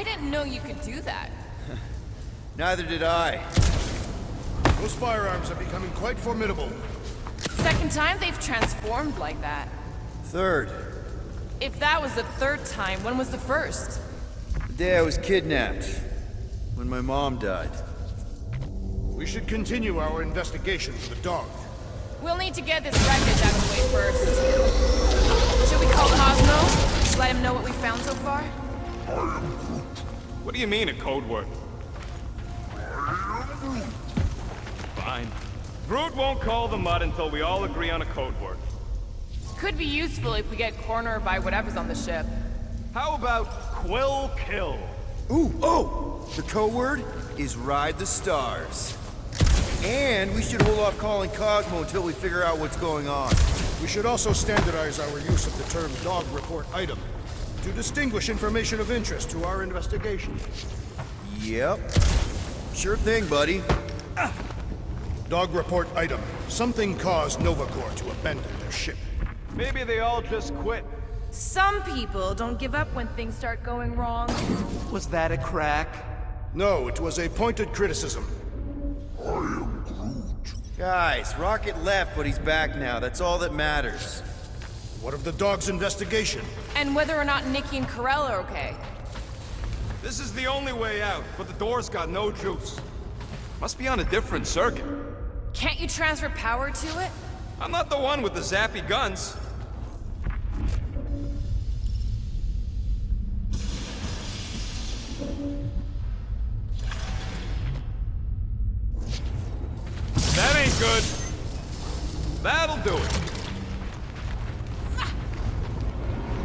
didn't know you could do that. Neither did I. Those firearms are becoming quite formidable. Second time they've transformed like that. Third, If that was the third time, when was the first? the day I was kidnapped. When my mom died. We should continue our investigation for the dog. We'll need to get this wreckage out of the way first. Should we call Cosmo? Let him know what we found so far? What do you mean, a code word? Fine. Groot won't call the mud until we all agree on a code word. Could be useful if we get cornered by whatever's on the ship. How about Quill Kill? Ooh, oh! The code word is Ride the Stars. And we should hold off calling Cosmo until we figure out what's going on. We should also standardize our use of the term dog report item to distinguish information of interest to our investigation. Yep. Sure thing, buddy. Dog report item. Something caused Nova Corps to abandon their ship. Maybe they all just quit. Some people don't give up when things start going wrong. Was that a crack? No, it was a pointed criticism. Guys, Rocket left, but he's back now. That's all that matters. What of the dog's investigation? And whether or not Nikki and Corell are okay. This is the only way out, but the door's got no juice. Must be on a different circuit. Can't you transfer power to it? I'm not the one with the zappy guns. That ain't good. That'll do it.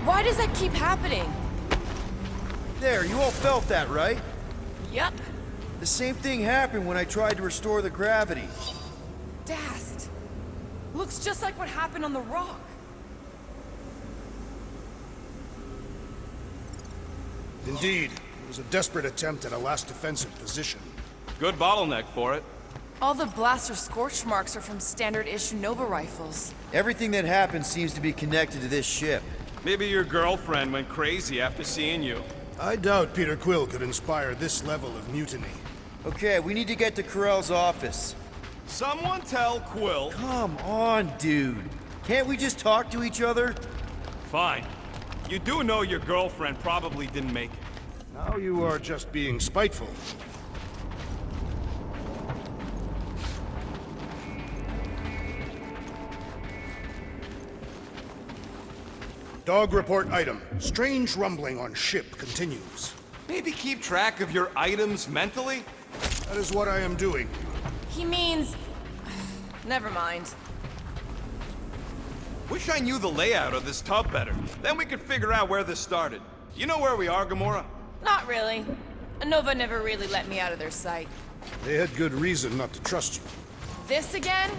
Why does that keep happening? There, you all felt that, right? Yup. The same thing happened when I tried to restore the gravity. Dast. Looks just like what happened on the rock. Indeed, it was a desperate attempt at a last defensive position. Good bottleneck for it. All the blaster scorch marks are from standard issue Nova rifles. Everything that happened seems to be connected to this ship. Maybe your girlfriend went crazy after seeing you. I doubt Peter Quill could inspire this level of mutiny. Okay, we need to get to Corell's office. Someone tell Quill. Come on, dude. Can't we just talk to each other? Fine. You do know your girlfriend probably didn't make it. Now you are just being spiteful. Dog report item. Strange rumbling on ship continues. Maybe keep track of your items mentally? That is what I am doing. He means... Never mind. Wish I knew the layout of this tub better. Then we could figure out where this started. You know where we are, Gamora? Not really. Nova never really let me out of their sight. They had good reason not to trust you. This again?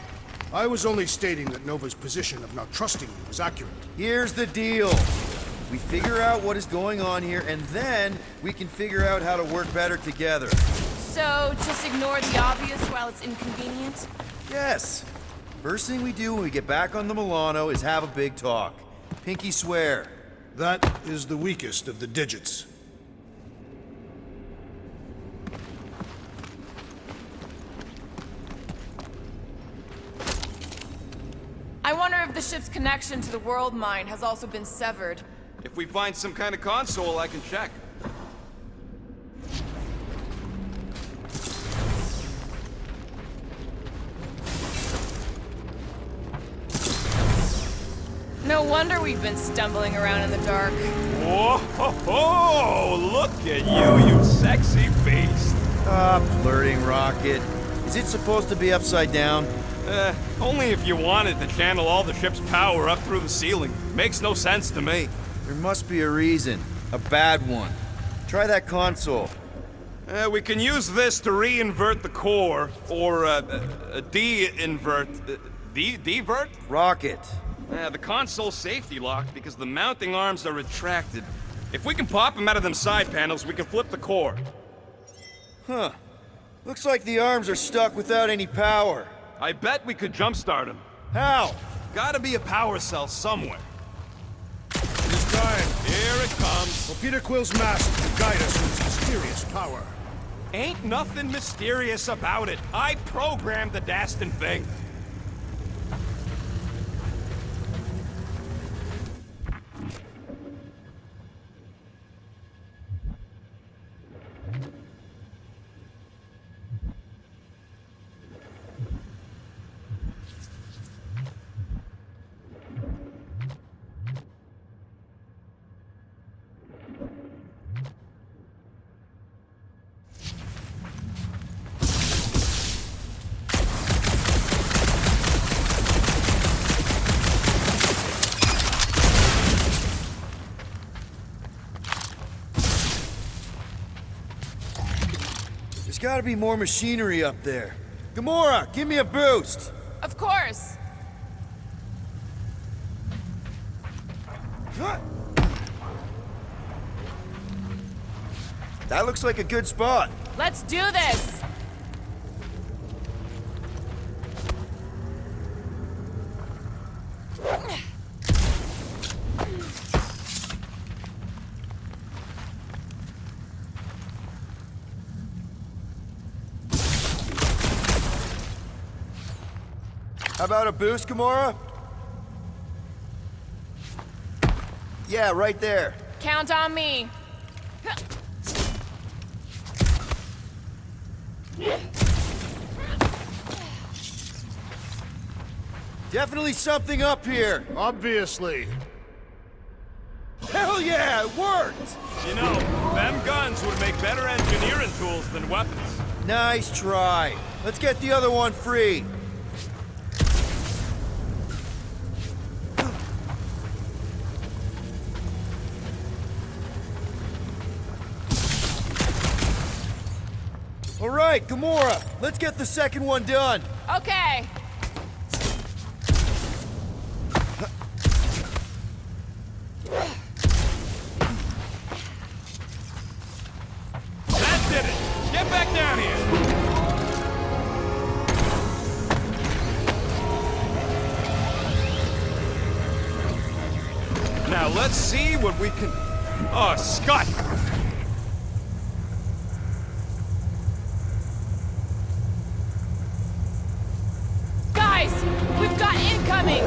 I was only stating that Nova's position of not trusting you is accurate. Here's the deal. We figure out what is going on here, and then we can figure out how to work better together. So, just ignore the obvious while it's inconvenient? Yes. First thing we do when we get back on the Milano is have a big talk. Pinky swear. That is the weakest of the digits. I wonder if the ship's connection to the world mine has also been severed. If we find some kind of console, I can check. No wonder we've been stumbling around in the dark. Whoa, ho, ho, look at you, you sexy beast. Stop flirting, Rocket. Is it supposed to be upside down? Only if you wanted to channel all the ship's power up through the ceiling. Makes no sense to me. There must be a reason. A bad one. Try that console. We can use this to re-invert the core, or de-invert... Divert? Rocket. The console's safety locked because the mounting arms are retracted. If we can pop them out of them side panels, we can flip the core. Huh. Looks like the arms are stuck without any power. I bet we could jumpstart them. How? Gotta be a power cell somewhere. It is time. Here it comes. For Peter Quill's mask to guide us through these mysterious power. Ain't nothing mysterious about it. I programmed the dastin' thing. There's gotta be more machinery up there. Gamora, give me a boost! Of course. That looks like a good spot. Let's do this. How about a boost, Gamora? Yeah, right there. Count on me. Definitely something up here. Obviously. Hell yeah, it worked! You know, them guns would make better engineering tools than weapons. Nice try. Let's get the other one free. All right, Gamora, let's get the second one done. Okay. That did it! Get back down here! Now let's see what we can... Oh, Scott! Guys, we've got incoming.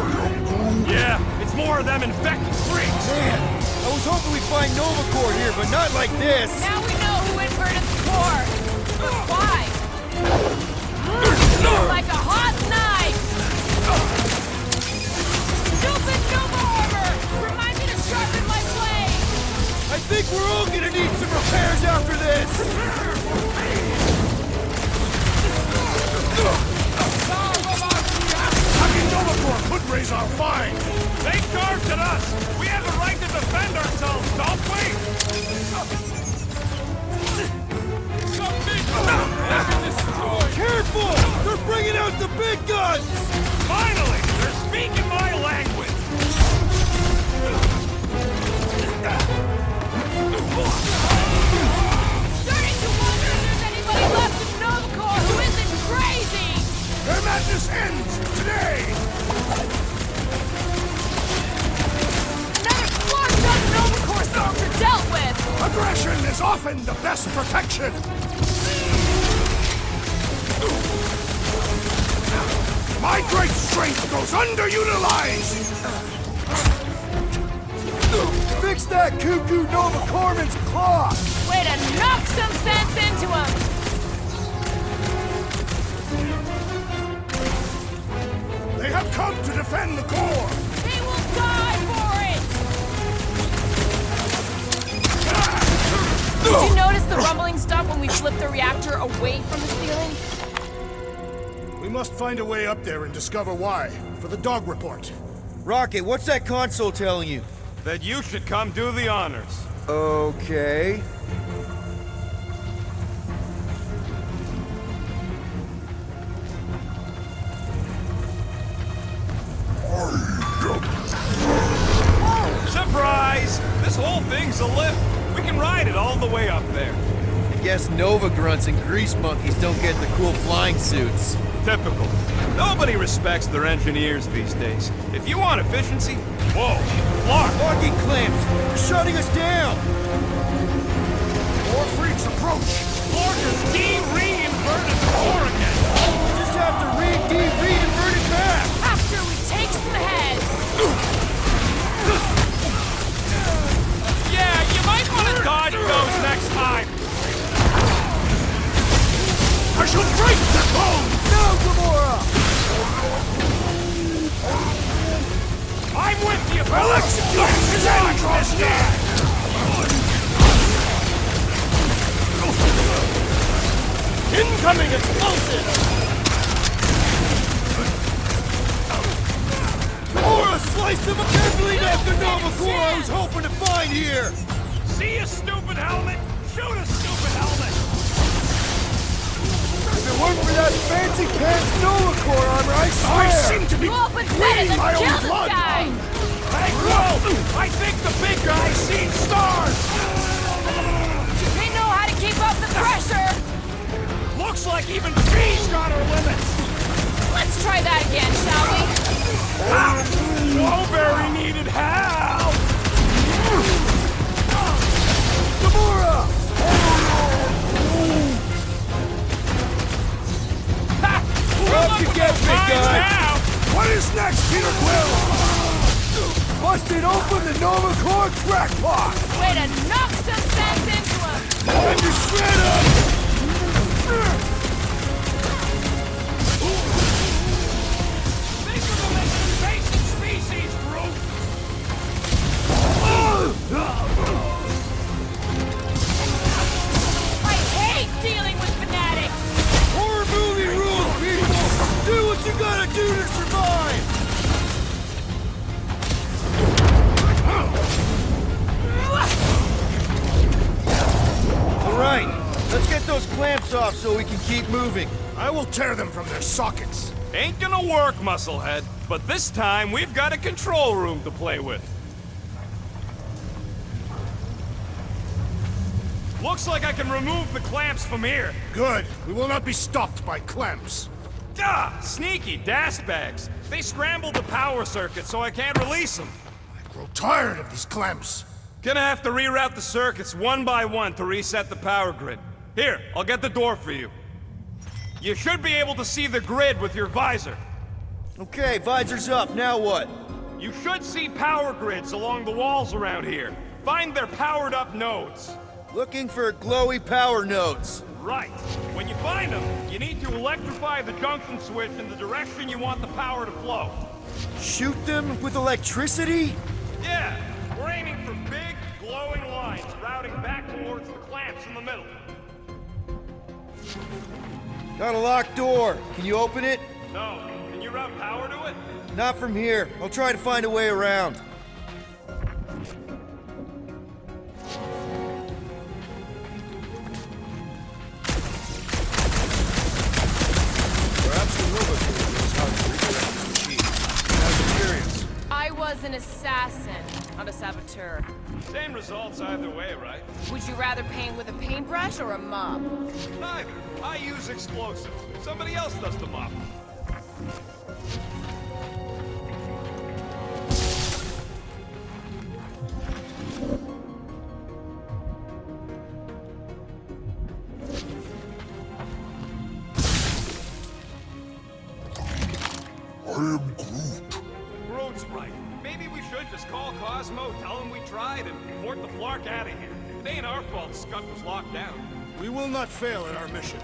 Yeah, it's more of them infected freaks! Man, I was hoping we'd find Novacore here, but not like this. Now we know who inverted the core. But why? Like a hot knife. Stupid Nova armor! Remind me to sharpen my blade. I think we're all gonna need some repairs after this. Attacking Novacore could raise our fine. They charged at us! We have a right to defend ourselves, don't we? Careful! They're bringing out the big guns! Finally! They're speaking my language! Starting to wonder if there's anybody left in Novacore who isn't crazy. Their madness ends today. Another squad of Novacore soldier dealt with. Aggression is often the best protection. My great strength goes underutilized. Fix that cuckoo Novacorman's claw! Way to knock some sense into him. They have come to defend the core. They will die for it. Did you notice the rumbling stop when we flipped the reactor away from the ceiling? We must find a way up there and discover why, for the dog report. Rocket, what's that console telling you? That you should come do the honors. Okay. Surprise! This whole thing's a lift. We can ride it all the way up there. I guess Nova grunts and grease monkeys don't get the cool flying suits. Typical. Nobody respects their engineers these days. If you want efficiency, whoa, Clark! Locking clamps! They're shutting us down! More free fanatics approach! Orcus, de-reinverted the core again! Just have to reinvert it back! After we take some heads! Yeah, you might want to dodge those next time! I shall break the cone! No, Gamora! I'm with you, I'll execute his Andross! Incoming explosive! Or a slice of a can't after Nova Corps I was hoping to find here! See a stupid helmet? Shoot a stupid helmet! If it weren't for that fancy pants Nova Corps armor, I swear! I seem to be You open bleeding let's my kill own this blood! guy! Hey, whoa! I think the big guy's seen stars! They know how to keep up the pressure! Looks like even she's got her limits! Let's try that again, shall we? No very needed help! Gamora! Up you get, big guy! Now. What is next, Peter Quill? Busted open the Nova Corps crackpot! Way to knock some sense into him! Time to shred up! Think of them as invasive species, Groot! I hate dealing with fanatics! Horror movie rules, people! Do what you gotta do to survive! Alright, let's get those clamps off so we can keep moving. I will tear them from their sockets. Ain't gonna work, Musclehead. But this time, we've got a control room to play with. Looks like I can remove the clamps from here. Good. We will not be stopped by clamps. Ah, sneaky bags. They scrambled the power circuit, so I can't release them. I grow tired of these clamps. Gonna have to reroute the circuits one by one to reset the power grid. Here, I'll get the door for you. You should be able to see the grid with your visor. Okay, visor's up, now what? You should see power grids along the walls around here. Find their powered-up nodes. Looking for glowy power nodes. Right. When you find them, you need to electrify the junction switch in the direction you want the power to flow. Shoot them with electricity? Yeah, we're aiming for big, glowing lines routing back towards the clamps in the middle. Got a locked door. Can you open it? No, can you route power to it? Not from here. I'll try to find a way around. Perhaps the Nova Corps knows how to redirect the machine. How's experience? I was an assassin, not a saboteur. Same results either way, right? Would you rather paint with a paintbrush or a mop? Neither. I use explosives. Somebody else does the mop. Groot's right. Maybe we should just call Cosmo, tell him we tried, and port the Flark out of here. It ain't our fault Scud was locked down. We will not fail at our mission.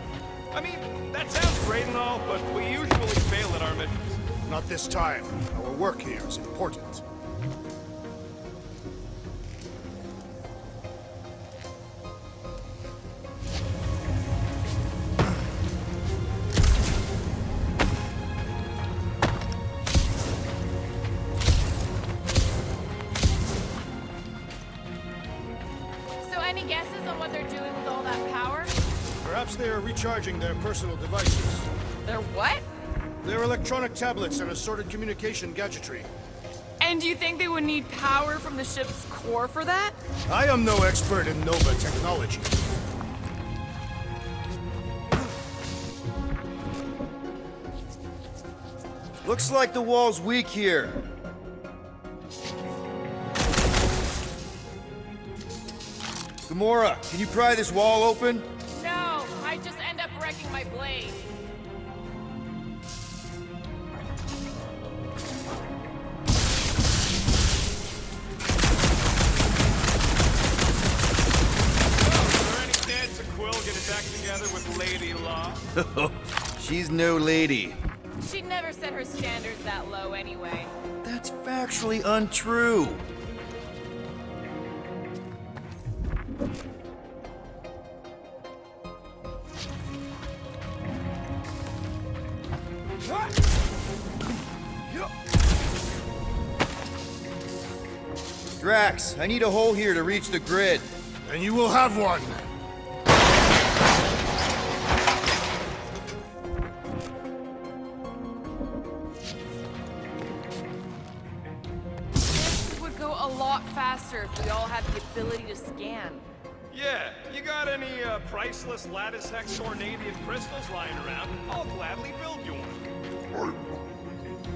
I mean, that sounds great and all, but we usually fail at our missions. Not this time. Our work here is important. So any guesses on what they're doing with all that power? Perhaps they are recharging their personal devices. They're what? Their electronic tablets and assorted communication gadgetry. And do you think they would need power from the ship's core for that? I am no expert in Nova technology. Looks like the wall's weak here. Gamora, can you pry this wall open? No, I just end up wrecking my blade. Is there any chance of Quill getting back together with Lady Law? She's no lady. She'd never set her standards that low anyway. That's factually untrue. Drax, I need a hole here to reach the grid. And you will have one. This would go a lot faster if we all had the ability to scan. Yeah, you got any priceless lattice hex ornadian crystals lying around? I'll gladly build you one.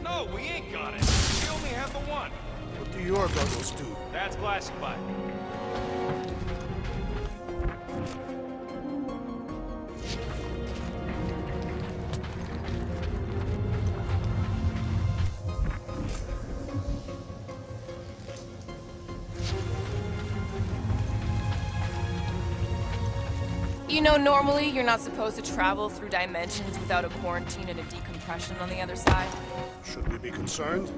No, we ain't got it. We only have the one. What do your goggles do? That's classified. You know, normally you're not supposed to travel through dimensions without a quarantine and a decompression on the other side. Should we be concerned?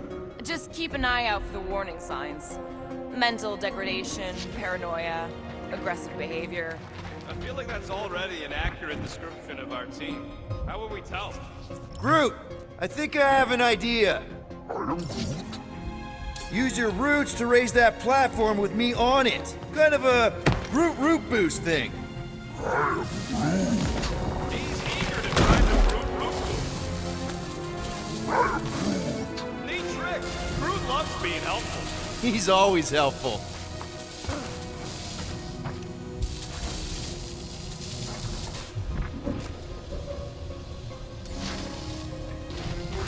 Just keep an eye out for the warning signs. Mental degradation, paranoia, aggressive behavior. I feel like that's already an accurate description of our team. How would we tell? Groot, I think I have an idea. Use your roots to raise that platform with me on it. Kind of a root boost thing. He's eager to try the root boost. Neat trick. Groot loves being helpful. He's always helpful.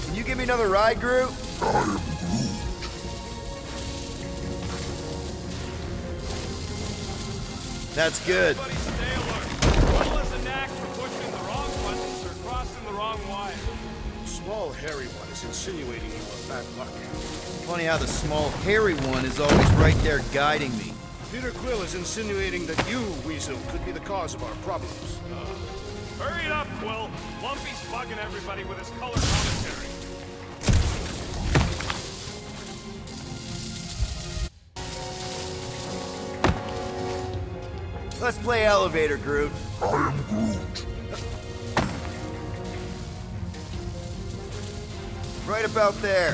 Can you give me another ride, Groot? That's good. Everybody stay alert. Quill has a knack for pushing the wrong buttons or crossing the wrong wire. Small, hairy one is insinuating you are bad luck. Funny how the small, hairy one is always right there guiding me. Peter Quill is insinuating that you, Weasel, could be the cause of our problems. Hurry it up, Quill. Lumpy's bugging everybody with his color commentary. Let's play elevator, Groot. Right about there.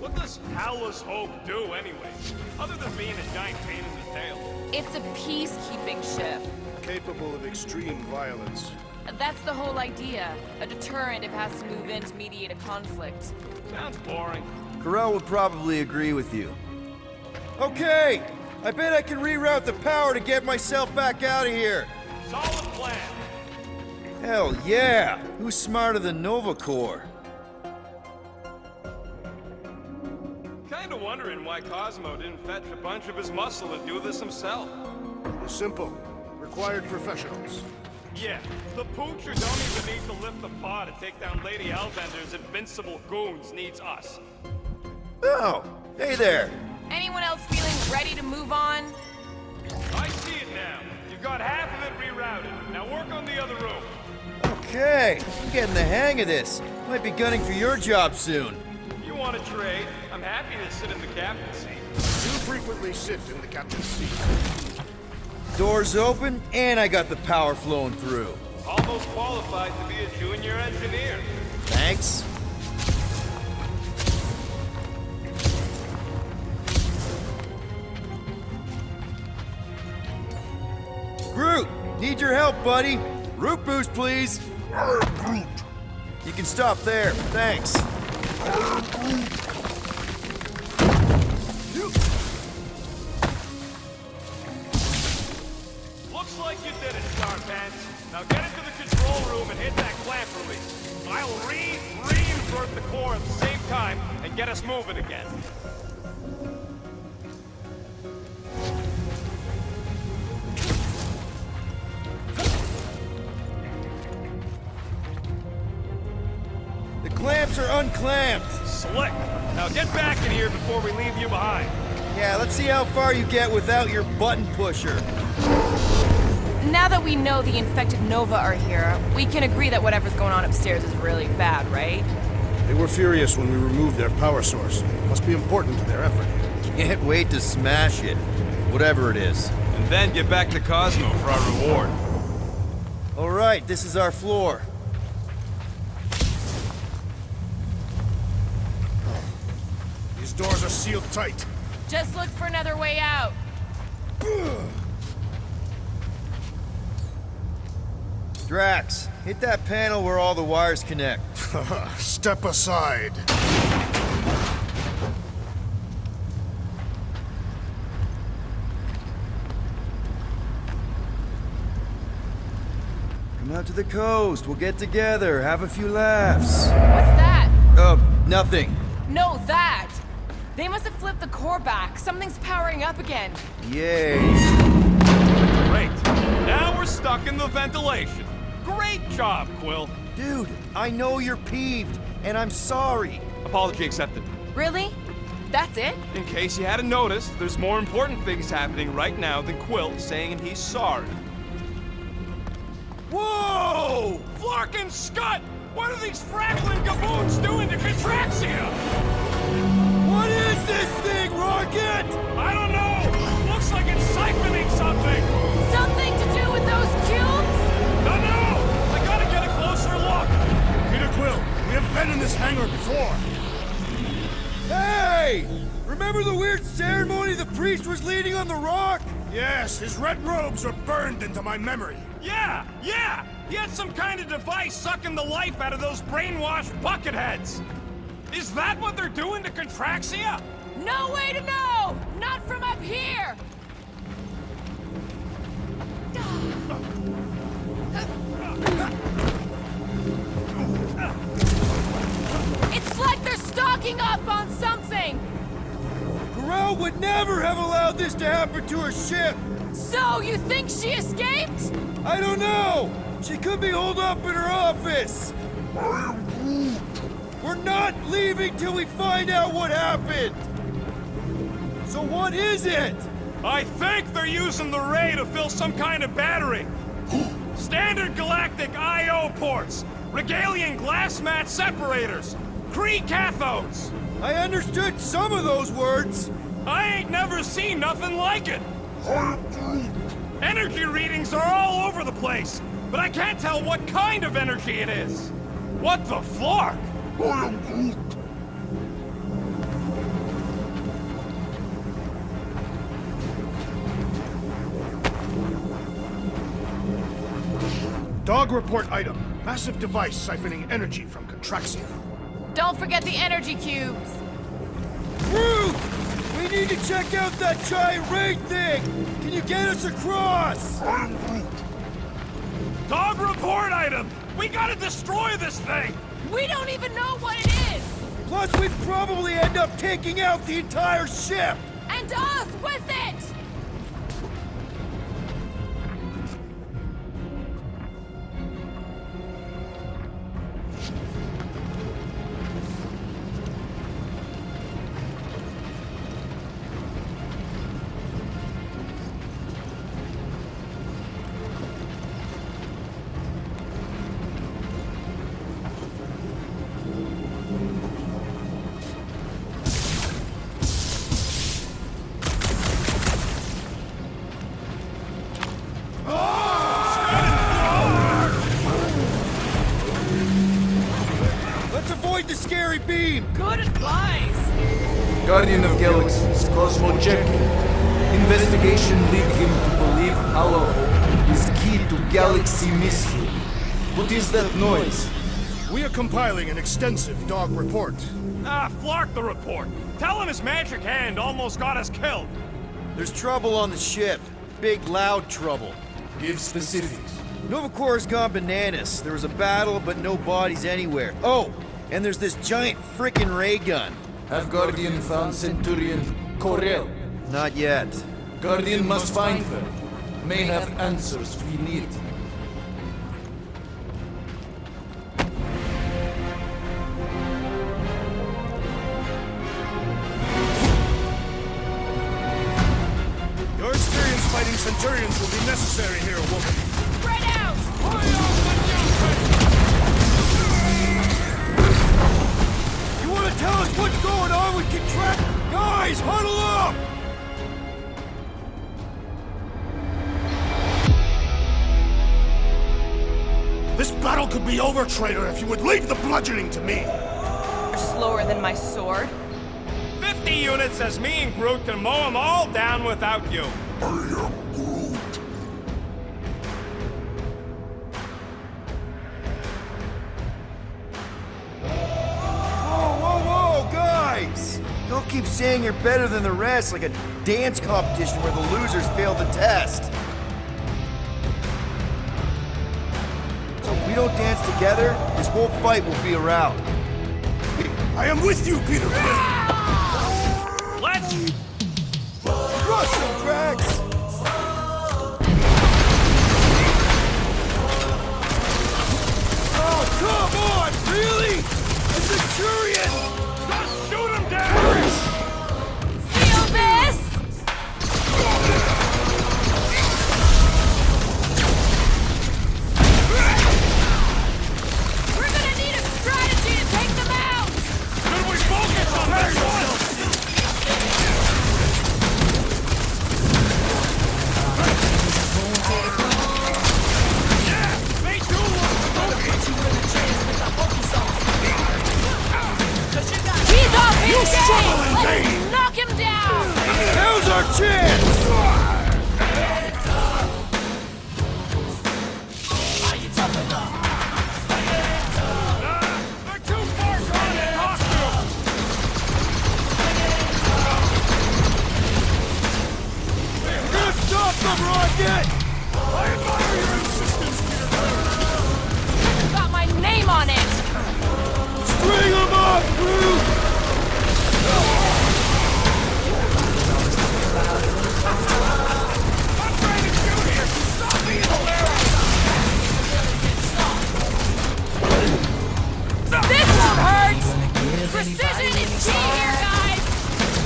What does Howler's Hope do anyway? Other than being a giant pain in the tail. It's a peacekeeping ship. Capable of extreme violence. That's the whole idea. A deterrent if it has to move in to mediate a conflict. Sounds boring. Carell would probably agree with you. Okay, I bet I can reroute the power to get myself back out of here. Solid plan. Hell yeah! Who's smarter than Nova Corps? Kinda wondering why Cosmo didn't fetch a bunch of his muscle and do this himself. Simple. Required professionals. Yeah, the poocher don't even need to lift the paw to take down Lady Hellbender's invincible goons needs us. Oh, hey there. Anyone else feeling ready to move on? I see it now. You've got half of it rerouted. Now work on the other room. Okay, I'm getting the hang of this. Might be gunning for your job soon. You want to trade? I'm happy to sit in the captain's seat. You frequently sit in the captain's seat. Doors open, and I got the power flowing through. Almost qualified to be a junior engineer. Thanks. Groot, need your help, buddy. Root boost, please. Groot. You can stop there. Thanks. Looks like you did it, Star Pants. Now get into the control room and hit that clamp release. I'll re-invert the core at the same time and get us moving again. The clamps are unclamped. Slick. Now get back in here before we leave you behind. Yeah, let's see how far you get without your button pusher. Now that we know the infected Nova are here, we can agree that whatever's going on upstairs is really bad, right? They were furious when we removed their power source. Must be important to their effort. Can't wait to smash it. Whatever it is. And then get back to Cosmo for our reward. All right, this is our floor. These doors are sealed tight. Just look for another way out. Drax, hit that panel where all the wires connect. Step aside. Come out to the coast. We'll get together, have a few laughs. What's that? Oh, nothing. No, that! They must have flipped the core back. Something's powering up again. Yay. Great. Now we're stuck in the ventilation. Great job, Quill. Dude, I know you're peeved, and I'm sorry. Apology accepted. Really? That's it? In case you hadn't noticed, there's more important things happening right now than Quill saying he's sorry. Whoa! Flark and Scott! What are these frackling gaboons doing to Contraxia? What is this thing, Rocket? I don't know! Looks like it's siphoning something! Something to do with those cubes? No! I gotta get a closer look! Peter Quill, we have been in this hangar before. Hey! Remember the weird ceremony the priest was leading on the rock? Yes, his red robes are burned into my memory. Yeah! He had some kind of device sucking the life out of those brainwashed bucketheads! Is that what they're doing to Contraxia? No way to know! Not from up here! It's like they're stocking up on something! Corral would never have allowed this to happen to her ship! So, you think she escaped? I don't know! She could be holed up in her office! We're not leaving till we find out what happened! So what is it? I think they're using the ray to fill some kind of battery. Standard galactic I.O. ports, Regalian glass mat separators, Kree cathodes. I understood some of those words. I ain't never seen nothing like it. Energy readings are all over the place, but I can't tell what kind of energy it is. What the flark? Dog report item. Massive device siphoning energy from Contraxia. Don't forget the energy cubes. Groot! We need to check out that giant raid thing! Can you get us across? Dog report item! We gotta destroy this thing! We don't even know what it is! Plus, we'd probably end up taking out the entire ship! And us with it! Let's avoid the scary beam! Good advice! Guardian of Galaxies, Cosmo checking. Investigation lead him to believe Hollow is key to galaxy mystery. What is that noise? We are compiling an extensive dog report. Flark the report. Tell him his magic hand almost got us killed. There's trouble on the ship. Big, loud trouble. Give specifics. Nova Corps gone bananas. There was a battle, but no bodies anywhere. Oh, and there's this giant frickin' ray gun. Have Guardian found Centurion Corel? Not yet. Guardian must find her. May have answers we need. Your experience fighting Centurions will be necessary here, woman. Spread out! You wanna tell us what's going on with Contract? Guys, huddle up! This battle could be over, traitor, if you would leave the bludgeoning to me. You're slower than my sword. 50 units says me and Groot can mow them all down without you. Whoa, guys! Don't keep saying you're better than the rest like a dance competition where the losers fail the test. So if we don't dance together, this whole fight will be a rout. I am with you, Peter Quill. Let's... Rush them, Drax! Oh, come on! Really? A Centurion! Just shoot him down! Feel this? We're gonna need a strategy to take them out! Should we focus on this one? Yeah, they do He's off his struggle game! in Let's vain. knock him down! Now's our chance! They're too far gone to talk to! We're gonna stop them, Rocket! I admire your insistence, Peter. This has got my name on it! String them up, Groot! I'm trying to shoot here! Stop being hilarious! This won't hurt! Precision is key here, guys!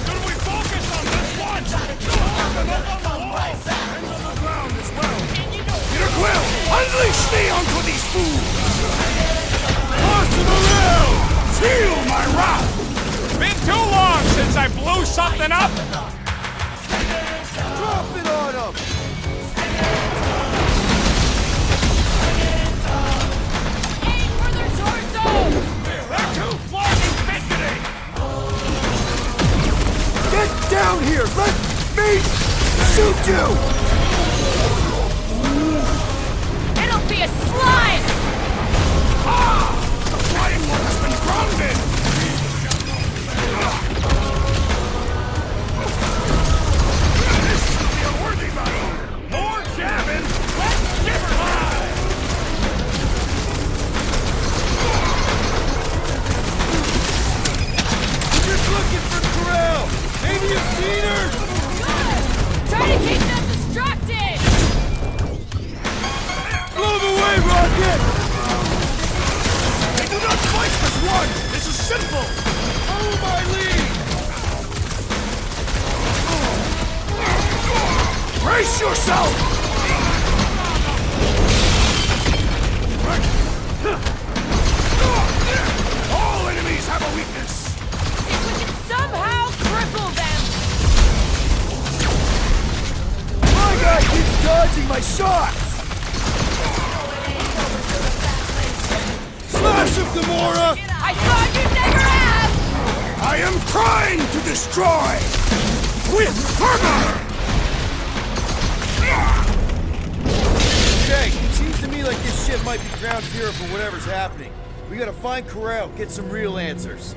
Should we focus on this one? And up on the walls! And on the ground as well! Peter Quill, unleash me onto these fools! Toss them around! Feel my wrath! Been too long since I blew something up! Drop it on them! Aim for their torsos! They're too flogging fidgety! Get down here! Let me shoot you! It'll be a slice! The flying one has been grounded! This should be a worthy battle! More jabbing! Let's give her live! Just looking for Corel! Maybe you've seen her! Good! Try to keep them distracted! Blow them away, Rocket! They do not fight as one! This is simple! Follow my lead! Brace yourself! All enemies have a weakness! If we can somehow cripple them! My guy keeps dodging my shots! Slash him, Gamora! I thought you'd never ask! I am trying to destroy! With fervor! Okay, seems to me like this ship might be ground zero for whatever's happening. We gotta find Corel, get some real answers.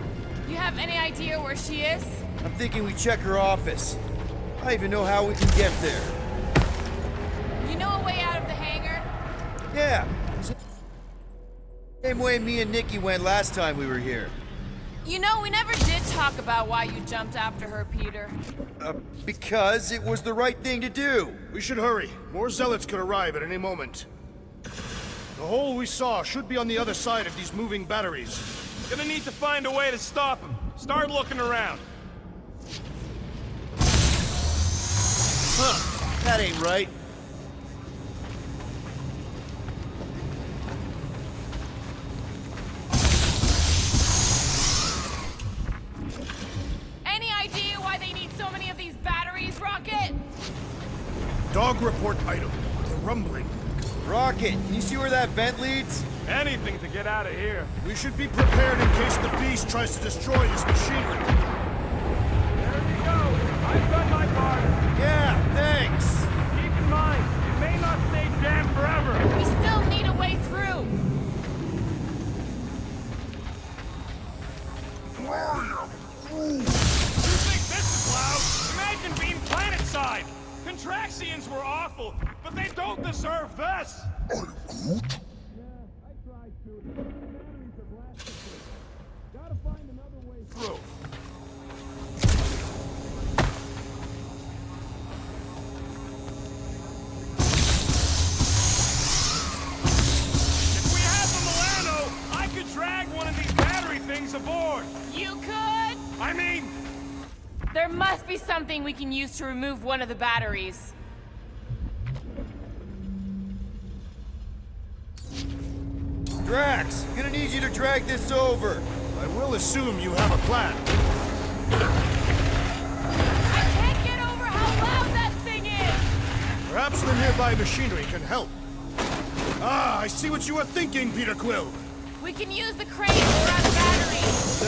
You have any idea where she is? I'm thinking we check her office. I don't even know how we can get there. You know a way out of the hangar? Yeah. Same way me and Nikki went last time we were here. You know, we never did talk about why you jumped after her, Peter. Because it was the right thing to do. We should hurry. More zealots could arrive at any moment. The hole we saw should be on the other side of these moving batteries. Gonna need to find a way to stop him. Start looking around. Huh. That ain't right. Any idea why they need so many of these batteries, Rocket? Dog report item. The rumbling. Rocket, can you see where that vent leads? Anything to get out of here. We should be prepared in case the beast tries to destroy this machinery. There we go. I've done my part. Yeah, thanks. Keep in mind, it may not stay jammed forever. We still need a way through. You think this is loud? Imagine being planet-side. Contraxians were awful, but they don't deserve this. Gotta find another way through. If we had the Milano, I could drag one of these battery things aboard. You could? I mean, There must be something we can use to remove one of the batteries. Drax, gonna need you to drag this over. I will assume you have a plan. I can't get over how loud that thing is! Perhaps the nearby machinery can help. Ah, I see what you are thinking, Peter Quill. We can use the crane to grab the batteries.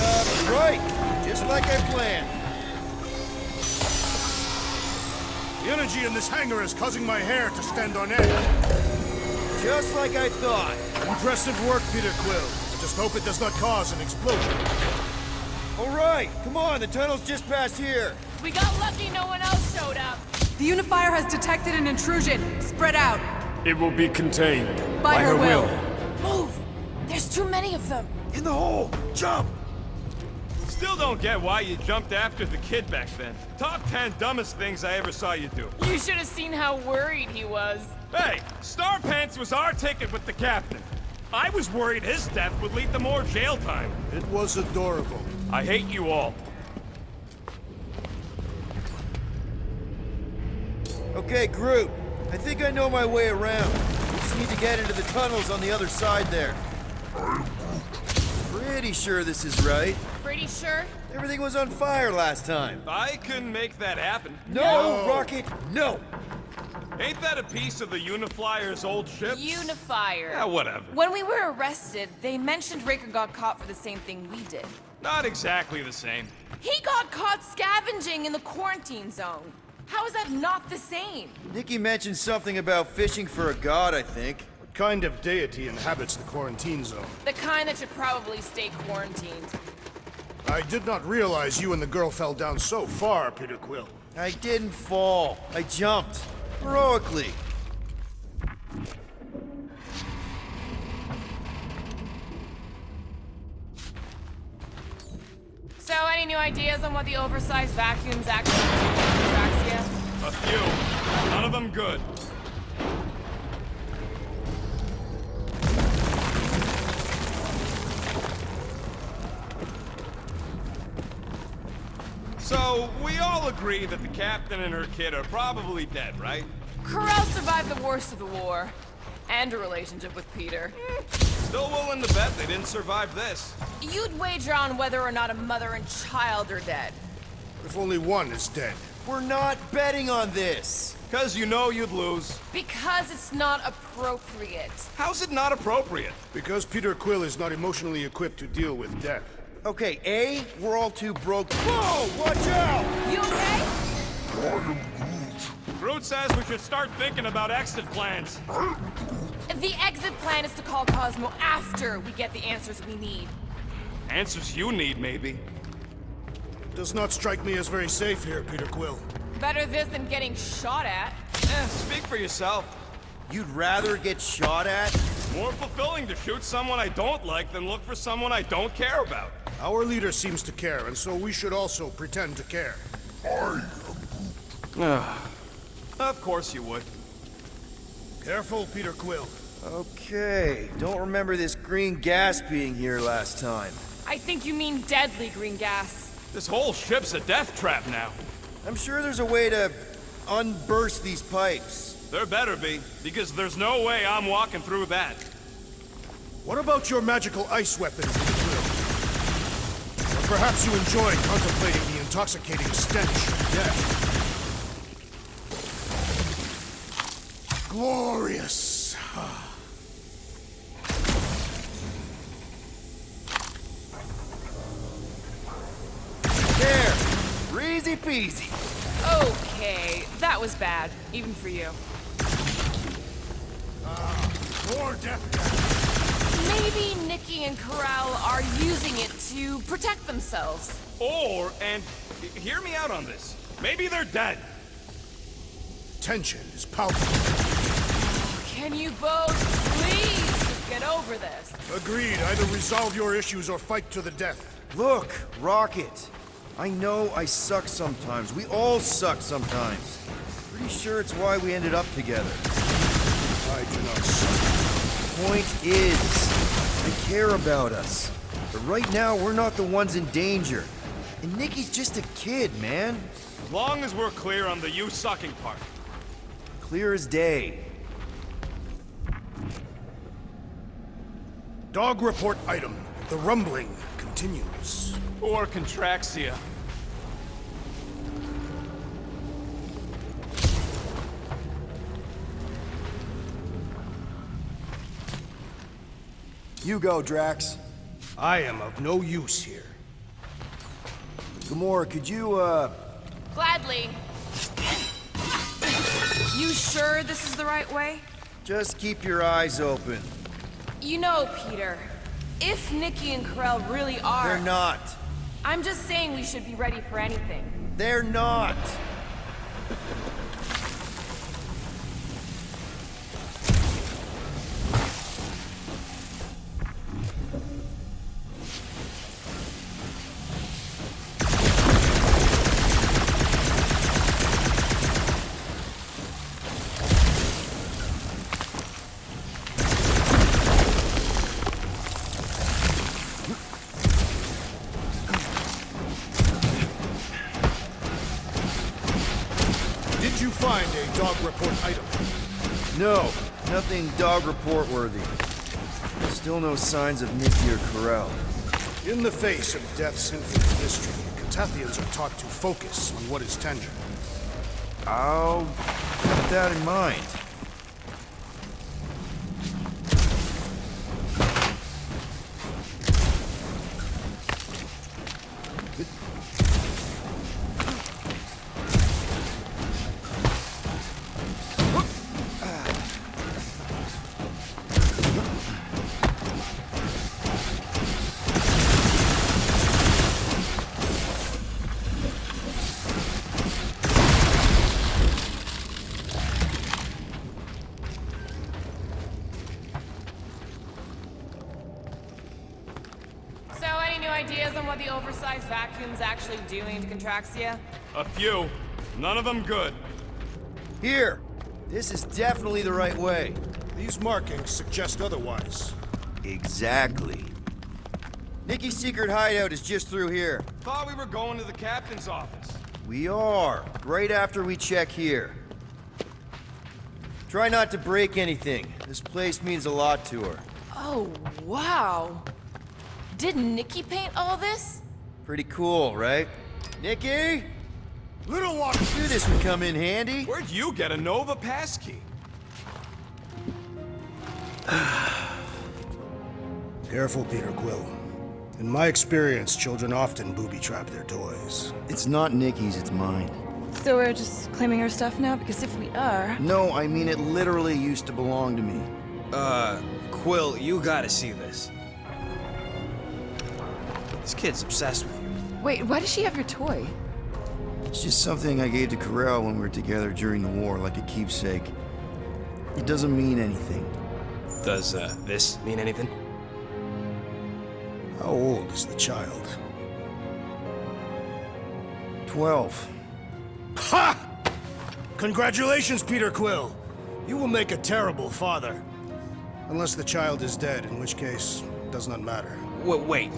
Right, just like I planned. The energy in this hangar is causing my hair to stand on end. Just like I thought. Impressive work, Peter Quill. I just hope it does not cause an explosion. All right, come on, the tunnel's just past here. We got lucky no one else showed up. The Unifier has detected an intrusion. Spread out. It will be contained. By her will. Move! There's too many of them. In the hole, jump! still don't get why you jumped after the kid back then. Top 10 dumbest things I ever saw you do. You should have seen how worried he was. Hey, Star Pants was our ticket with the captain. I was worried his death would lead to more jail time. It was adorable. I hate you all. Okay, Groot. I think I know my way around. We just need to get into the tunnels on the other side there. Pretty sure this is right. Pretty sure? Everything was on fire last time. I couldn't make that happen. No, Rocket, no! Ain't that a piece of the Uniflyer's old ship? Unifier. Yeah, whatever. When we were arrested, they mentioned Raker got caught for the same thing we did. Not exactly the same. He got caught scavenging in the quarantine zone. How is that not the same? Nikki mentioned something about fishing for a god, I think. What kind of deity inhabits the quarantine zone? The kind that should probably stay quarantined. I did not realize you and the girl fell down so far, Peter Quill. I didn't fall. I jumped. Heroically. So, any new ideas on what the oversized vacuums actually do to Traxia? A few. None of them good. So, we all agree that the captain and her kid are probably dead, right? Corral survived the worst of the war. And a relationship with Peter. Still willing to bet they didn't survive this. You'd wager on whether or not a mother and child are dead. If only one is dead. We're not betting on this. 'Cause you know you'd lose. Because it's not appropriate. How's it not appropriate? Because Peter Quill is not emotionally equipped to deal with death. Okay, A, we're all too broke. Whoa, watch out! You okay? Groot says we should start thinking about exit plans. The exit plan is to call Cosmo after we get the answers we need. Answers you need, maybe. Does not strike me as very safe here, Peter Quill. Better this than getting shot at. Speak for yourself. You'd rather get shot at? More fulfilling to shoot someone I don't like than look for someone I don't care about. Our leader seems to care, and so we should also pretend to care. Of course you would. Careful, Peter Quill. Okay, don't remember this green gas being here last time. I think you mean deadly green gas. This whole ship's a death trap now. I'm sure there's a way to unburst these pipes. There better be, because there's no way I'm walking through that. What about your magical ice weapon, Peter Quill? Or perhaps you enjoy contemplating the intoxicating stench of death. Glorious. There! Easy peasy. Okay, that was bad, even for you. More death. Maybe Nikki and Corral are using it to protect themselves. Or, and hear me out on this, maybe they're dead. Tension is palpable. Can you both please just get over this? Agreed. Either resolve your issues or fight to the death. Look, Rocket. I know I suck sometimes. We all suck sometimes. Pretty sure it's why we ended up together. I do not suck. Point is, they care about us. But right now, we're not the ones in danger. And Nikki's just a kid, man. As long as we're clear on the you sucking part. Clear as day. Dog report item. The rumbling continues. Or Contraxia. You go, Drax. I am of no use here. Gamora, could you, Gladly. You sure this is the right way? just keep your eyes open? You know, Peter, if Nikki and Corell really are... They're not. I'm just saying we should be ready for anything. They're not. Did you find a dog report item? No, nothing dog report worthy. Still no signs of Nikki or Corell. In the face of death's infinite mystery, Catathians are taught to focus on what is tangible. I'll keep that in mind. So, any new ideas on what the oversized vacuum's actually doing to Contraxia? A few. None of them good. Here! This is definitely the right way. These markings suggest otherwise. Exactly. Nikki's secret hideout is just through here. Thought we were going to the captain's office. We are, right after we check here. Try not to break anything. This place means a lot to her. Oh, wow. Did Nikki paint all this? Pretty cool, right? Nikki? Little one! Knew this would come in handy. Where'd you get a Nova passkey? Careful, Peter Quill. In my experience, children often booby-trap their toys. It's not Nikki's, it's mine. So we're just claiming her stuff now? Because if we are... No, I mean it literally used to belong to me. Quill, you gotta see this. This kid's obsessed with you. Wait, why does she have your toy? It's just something I gave to Corell when we were together during the war, like a keepsake. It doesn't mean anything. Does, this mean anything? How old is the child? 12. Ha! Congratulations, Peter Quill. You will make a terrible father. Unless the child is dead, in which case, it does not matter. Wait.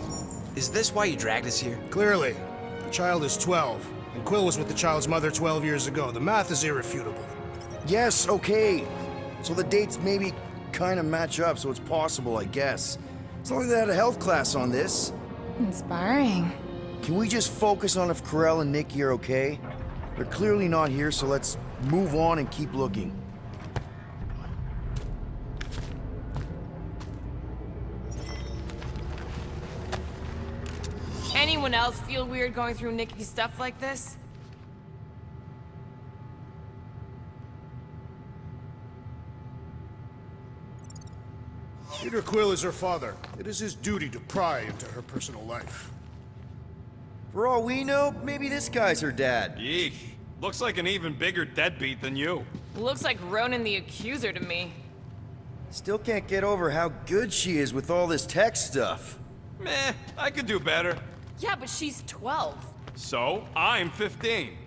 Is this why you dragged us here? Clearly, the child is 12, and Quill was with the child's mother 12 years ago. The math is irrefutable. Yes, okay. So the dates maybe kind of match up, so it's possible, I guess. It's not like they had a health class on this. Inspiring. Can we just focus on if Corell and Nikki are okay? They're clearly not here, so let's move on and keep looking. Anyone else feel weird going through Nikki's stuff like this? Peter Quill is her father. It is his duty to pry into her personal life. For all we know, maybe this guy's her dad. Yeesh. Looks like an even bigger deadbeat than you. Looks like Ronan the Accuser to me. Still can't get over how good she is with all this tech stuff. Meh, I could do better. Yeah, but she's 12. So, I'm 15.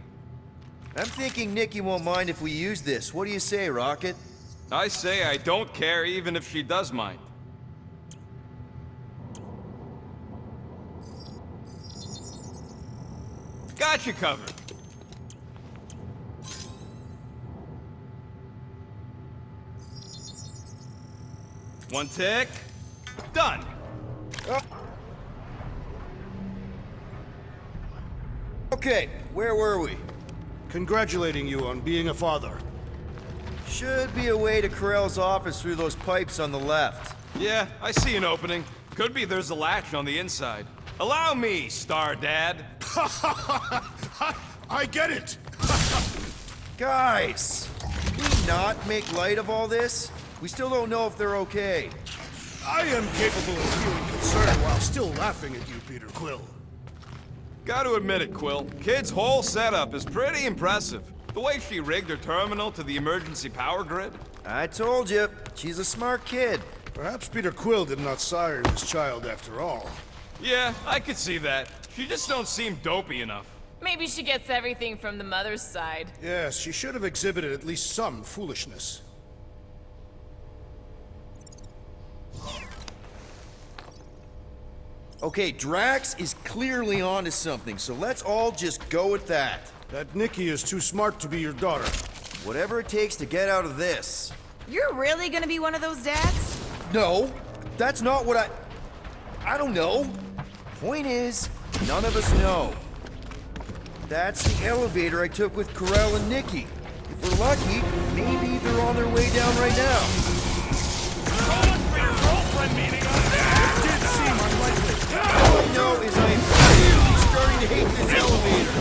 I'm thinking Nikki won't mind if we use this. What do you say, Rocket? I say I don't care even if she does mind. Got you covered. One tick. Done. Okay, where were we? Congratulating you on being a father. Should be a way to Corell's office through those pipes on the left. Yeah, I see an opening. Could be there's a latch on the inside. Allow me, Star Dad. I get it! Guys, can we not make light of all this? We still don't know if they're okay. I am capable of feeling concern while still laughing at you, Peter Quill. Gotta admit it, Quill. Kid's whole setup is pretty impressive. The way she rigged her terminal to the emergency power grid. I told you, she's a smart kid. Perhaps Peter Quill did not sire this child after all. Yeah, I could see that. She just don't seem dopey enough. Maybe she gets everything from the mother's side. Yes, she should have exhibited at least some foolishness. Okay, Drax is clearly onto something, so let's all just go with that. That Nikki is too smart to be your daughter. Whatever it takes to get out of this. You're really gonna be one of those dads? No, that's not what I don't know. Point is, none of us know. That's the elevator I took with Corell and Nikki. If we're lucky, maybe they're on their way down right now. It did seem unlikely. All I know is I am really starting to hate this elevator.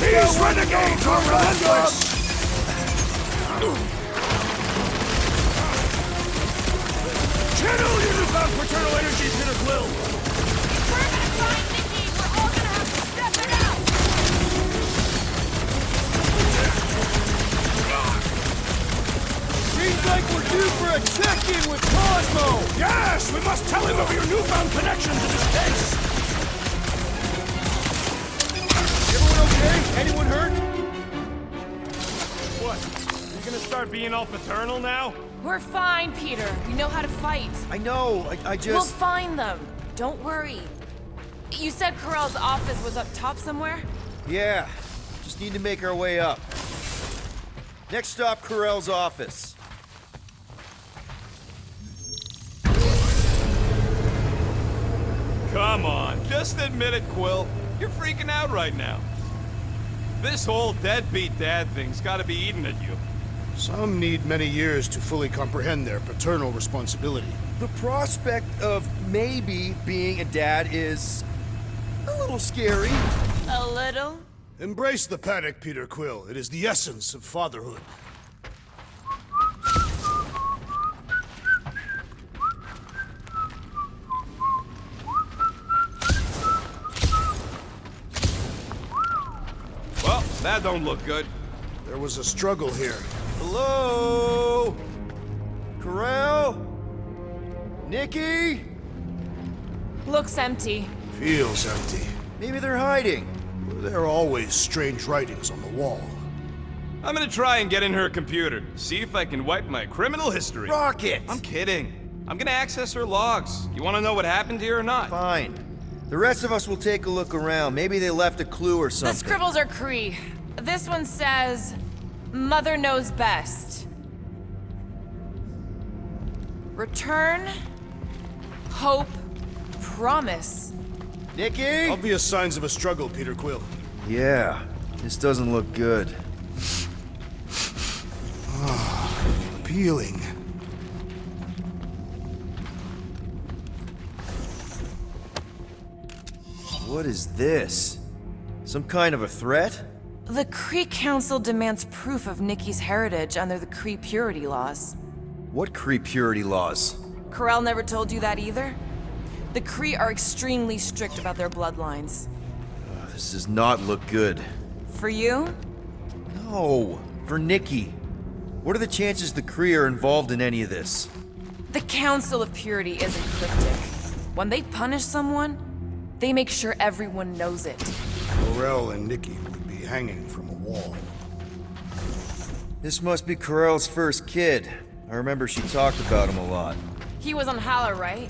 These renegades are relentless! Channel your newfound paternal energy, Peter Quill! We're gonna find Nikki! We're all gonna have to step it out! Seems like we're due for a check-in with Cosmo! Yes! We must tell him of your newfound connection to this case! Everyone okay? Anyone hurt? What? You gonna start being all paternal now? We're fine, Peter. We know how to fight. I know, I We'll just... find them. Don't worry. You said Corell's office was up top somewhere? Yeah, just need to make our way up. Next stop, Corell's office. Come on, just admit it, Quill. You're freaking out right now. This whole deadbeat dad thing's gotta be eating at you. Some need many years to fully comprehend their paternal responsibility. The prospect of maybe being a dad is a little scary. A little? Embrace the panic, Peter Quill. It is the essence of fatherhood. Well, That don't look good. There was a struggle here. Hello? Corral? Nikki? Looks empty. Feels empty. Maybe they're hiding. There are always strange writings on the wall. I'm gonna try and get in her computer. See if I can wipe my criminal history. Rocket! I'm kidding. I'm gonna access her logs. You wanna know what happened here or not? Fine. The rest of us will take a look around. Maybe they left a clue or The something. scribbles are Cree. This one says, Mother knows best. Return, hope, promise. Nikki? Obvious signs of a struggle, Peter Quill. Yeah, this doesn't look good. Appealing. What is this? Some kind of a threat? The Cree Council demands proof of Nikki's heritage under the Cree purity laws. What Cree purity laws? Corral never told you that either? The Cree are extremely strict about their bloodlines. This does not look good. For you? No, for Nikki. What are the chances the Cree are involved in any of this? The Council of Purity isn't cryptic. When they punish someone, they make sure everyone knows it. Morel and Nikki would be hanging from a wall. This must be Corell's first kid. I remember she talked about him a lot. He was on Hala, right?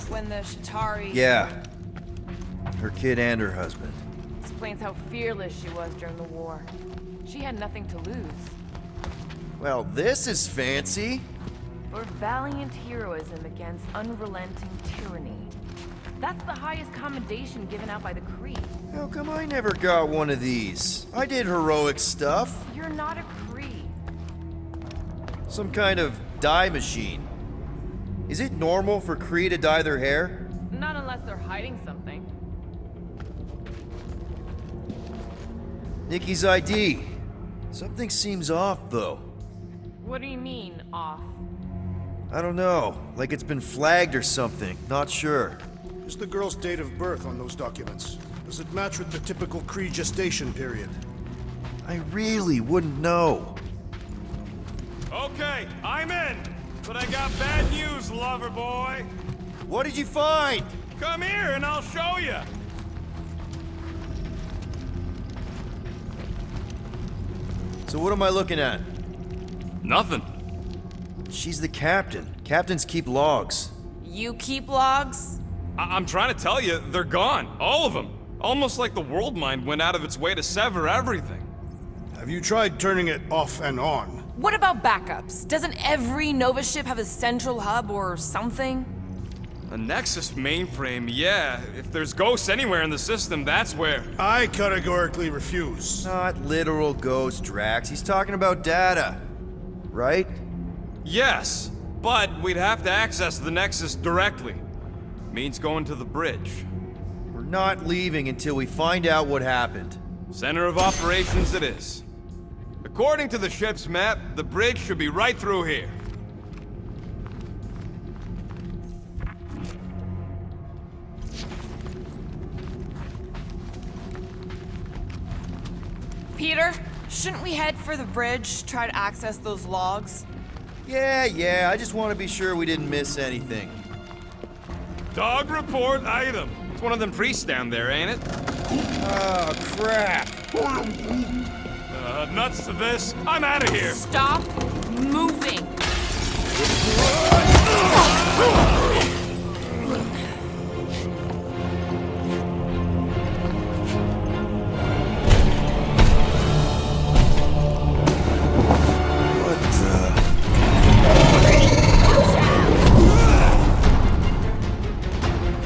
When the Shatari... Yeah. Her kid and her husband. Explains how fearless she was during the war. She had nothing to lose. Well, this is fancy. For valiant heroism against unrelenting tyranny. That's the highest commendation given out by the Cree. How come I never got one of these? I did heroic stuff. You're not a Cree. Some kind of dye machine. Is it normal for Cree to dye their hair? Not unless they're hiding something. Nikki's ID. Something seems off, though. What do you mean, off? I don't know. Like it's been flagged or something. Not sure. Is the girl's date of birth on those documents? Does it match with the typical Cree gestation period? I really wouldn't know. Okay, I'm in. But I got bad news, lover boy. What did you find? Come here and I'll show you. So what am I looking at? Nothing. She's the captain. Captains keep logs. You keep logs? I'm trying to tell you, they're gone. All of them. Almost like the world mind went out of its way to sever everything. Have you tried turning it off and on? What about backups? Doesn't every Nova ship have a central hub or something? A Nexus mainframe, yeah. If there's ghosts anywhere in the system, that's where. I categorically refuse. Not literal ghost, Drax. He's talking about data. Right? Yes, but we'd have to access the Nexus directly. Means going to the bridge. We're not leaving until we find out what happened. Center of operations it is. According to the ship's map, the bridge should be right through here. Peter, shouldn't we head for the bridge, try to access those logs? Yeah, I just want to be sure we didn't miss anything. Dog report item. It's one of them priests down there, ain't it? Oh, crap. Nuts to this. I'm out of here. Stop moving.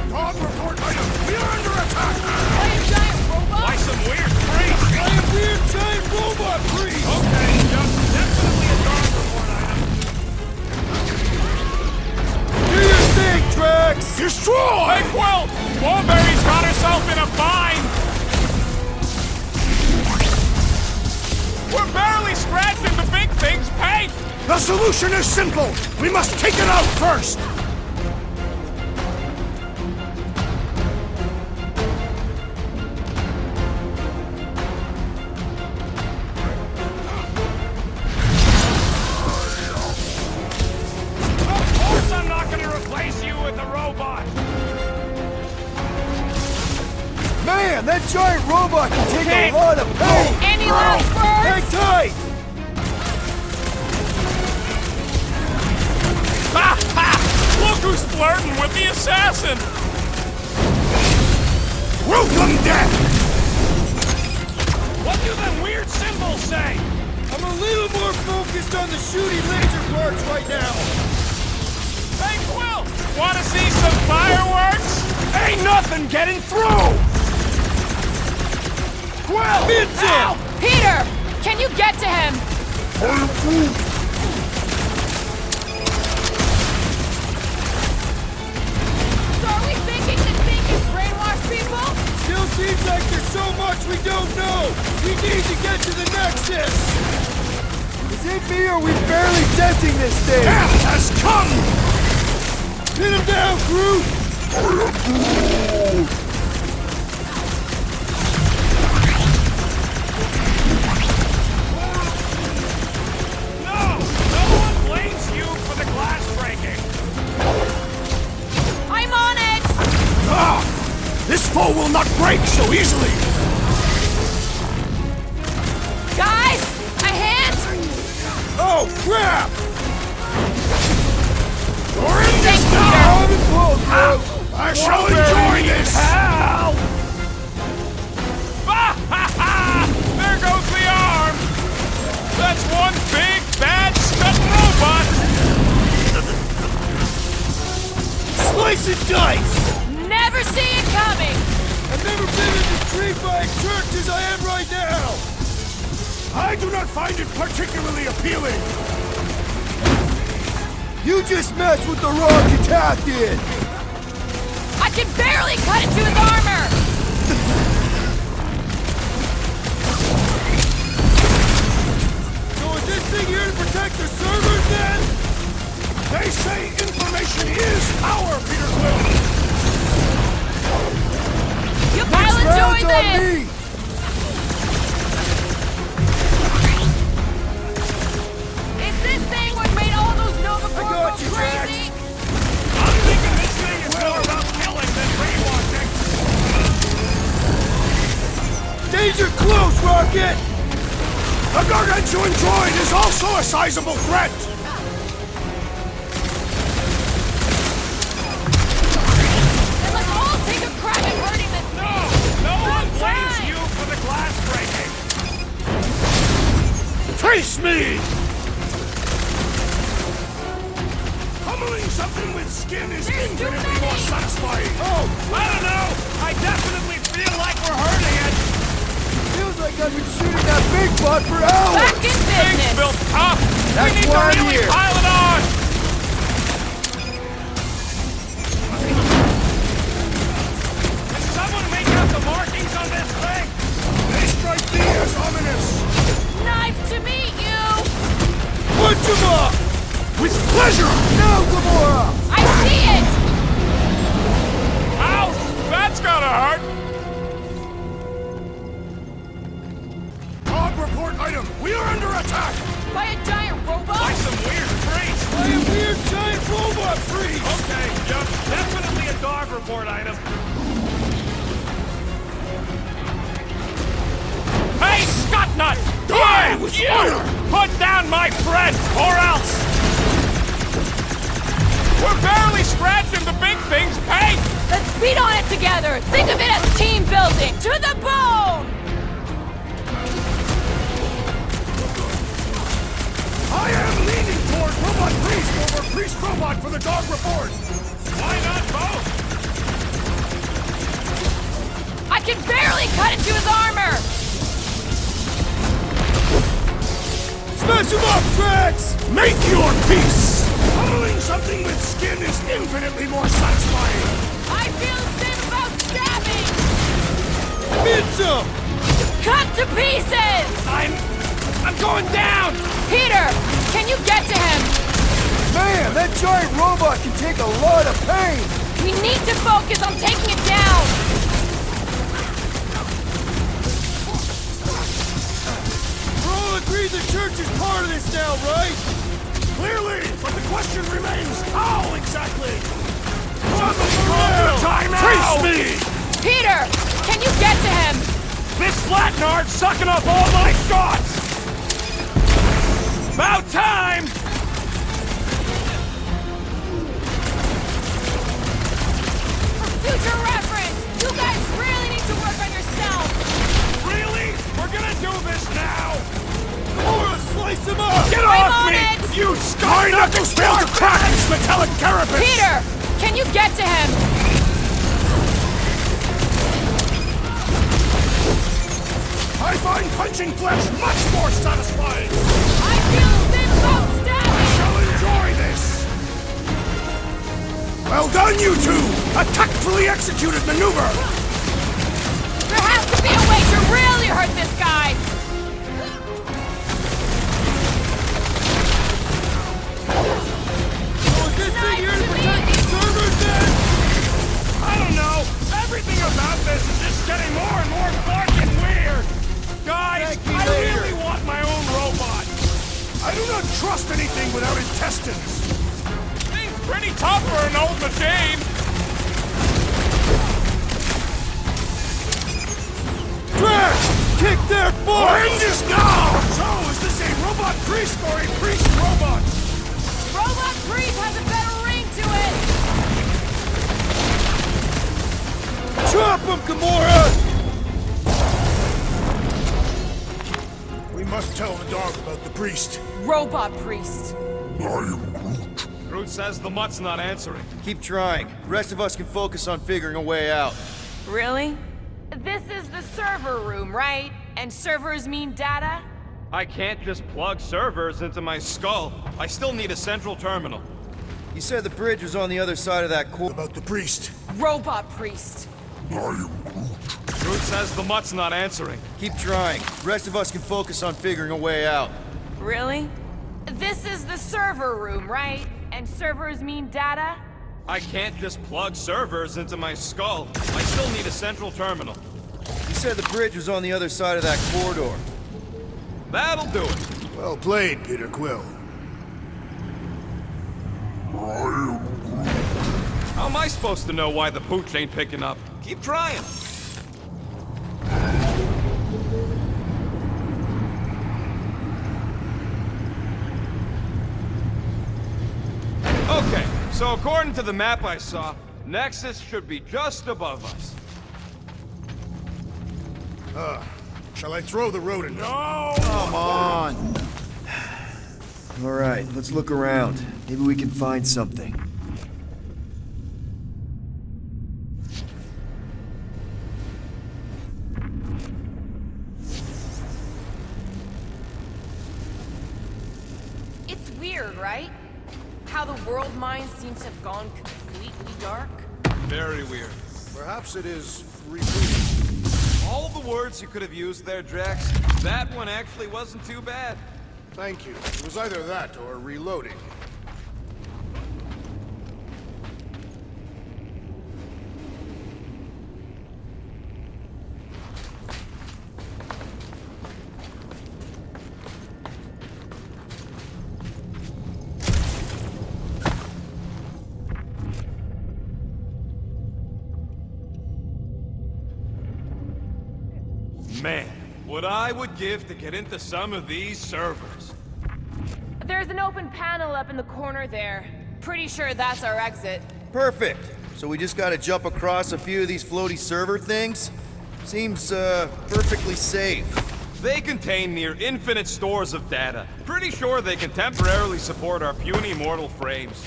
Dog report item! We are under attack! By a giant robot? Why some weird priest? I am weird giant robot priest! Okay, just definitely a dog report item. Do your thing, Drax! Destroy! Hey, Quill! Mulberry's got herself in a bind! We're barely scratching the big thing's paint! The solution is simple! We must take it out first! robot! Man, that giant robot can take a lot of pain! Any last Hang words? tight! Ha ha! Look who's flirting with the assassin! Welcome, death! What do them weird symbols say? I'm a little more focused on the shooty laser parts right now. Hey, Quill! Wanna see some fireworks? Ain't nothing getting through! Quill! Vincent! Peter! Can you get to him? So are we thinking this thing can brainwash people? Still seems like there's so much we don't know. We need to get to the Nexus. Is it me or are we barely denting this thing? Death has come! Pin him down, Groot! No! No one blames you for the glass breaking! I'm on it! Ah! This foe will not break so easily! Guys! A hand? Oh, crap! You're in Thank this you, now! Have it close, Groot! I shall enjoy this! Hell! Ha ha ha! There goes the arm! That's one big, bad, stuck robot! Slice and dice! Never see it coming! I've never been as intrigued by a church as I am right now! I do not find it particularly appealing! You just messed with the wrong Catachan! I can barely cut into his armor! So is this thing here to protect the servers then? They say information is power, Peter Quill! You'll Next enjoy round's on this! me! Is this thing what made all those Nova got Corps you, go Drax. crazy? I'm thinking this thing is more about killing than brainwashing! Danger close, Rocket! The gargantuan droid is also a sizable threat! Then let's all take a crack at hurting this No! thing! No one blames Fine. you for the glass breaking! Face me! Pummeling something with skin is There's too infinitely more many. satisfying! Oh, I don't know! I definitely feel like we're hurting it! Feels like I've been shooting that big butt for hours! Back in Things business! built up! That's We need why to I'm really here. pile it on! Can someone make out the markings on this thing? They strike me as ominous! Nice to meet you! Punch him up! With pleasure! Now, Gamora! I see it! Ouch! That's gotta hurt! Dog report item! We are under attack! By a giant By robot? some weird freaks! By a weird giant robot freak! Okay, yep, definitely a dog report item. Hey, Scotnut! Die with you! honor! Put down my friend, or else! We're barely scratching the big thing's paint! Let's beat on it together! Think of it as team building! To the bone! I am leaning toward Robot Priest over Priest Robot for the dog report! Why not both? I can barely cut into his armor! Smash him up, Drax! Make your peace! Pummeling something with skin is infinitely more satisfying! I feel the same about stabbing! Mince him! Cut to pieces! I'm going down! Peter, can you get to him? Man, that giant robot can take a lot of pain! We need to focus on taking it down! We're all agreed the church is part of this now, right? Clearly, but the question remains, how exactly? Time out! Me! Peter! Can you get to him? This flatnard's sucking up all my shots! About time! For future reference, you guys really need to work on yourself! Really? We're gonna do this now? Slice him up! Get I'm off on me! it! You sky knuckles failed to crack this metallic carapace! Peter! Can you get to him? I find punching flesh much more satisfying! I feel thin bone stabbing! Shall enjoy this! Well done, you two! A tactfully executed maneuver! There has to be a way to really hurt this guy! I don't know! Everything about this is just getting more and more fucking weird! Guys, I really want my own robot! I do not trust anything without intestines! Thing's pretty tough for an old machine! Kick their butt! End is now! So, is this a robot priest or a priest robot? Robot Priest has a better ring to it! Chop him, Gamora! We must tell the dog about the priest. Robot Priest. Groot says the mutt's not answering. Keep trying. The rest of us can focus on figuring a way out. Really? This is the server room, right? And servers mean data? I can't just plug servers into my skull. I still need a central terminal. You said the bridge was on the other side of that core. About the priest. Robot Priest. Groot says the mutt's not answering. Keep trying. The rest of us can focus on figuring a way out. Really? This is the server room, right? And servers mean data? I can't just plug servers into my skull. I still need a central terminal. You said the bridge was on the other side of that corridor. That'll do it. Well played, Peter Quill. How am I supposed to know why the pooch ain't picking up? Keep trying. Okay, so according to the map I saw, Nexus should be just above us. Shall I throw the rodent? No! Come on! All right, let's look around. Maybe we can find something. It's weird, right? How the world mine seems to have gone completely dark. Very weird. Perhaps it is rebooting. All the words you could have used there, Drax, that one actually wasn't too bad. Thank you. It was either that or reloading. Man, what I would give to get into some of these servers. There's an open panel up in the corner there. Pretty sure that's our exit. Perfect. So we just gotta jump across a few of these floaty server things? Seems, perfectly safe. They contain near infinite stores of data. Pretty sure they can temporarily support our puny mortal frames.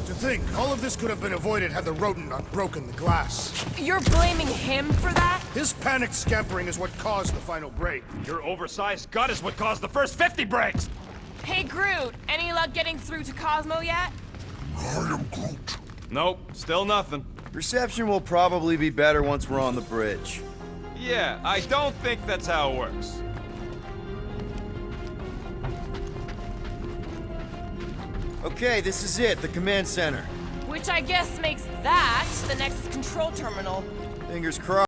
To think, all of this could have been avoided had the rodent not broken the glass. You're blaming him for that? His panicked scampering is what caused the final break. Your oversized gut is what caused the first 50 breaks! Hey Groot, any luck getting through to Cosmo yet? Nope, still nothing. Reception will probably be better once we're on the bridge. Yeah, I don't think that's how it works. Okay, this is it, the command center. Which I guess makes that the Nexus control terminal. Fingers crossed.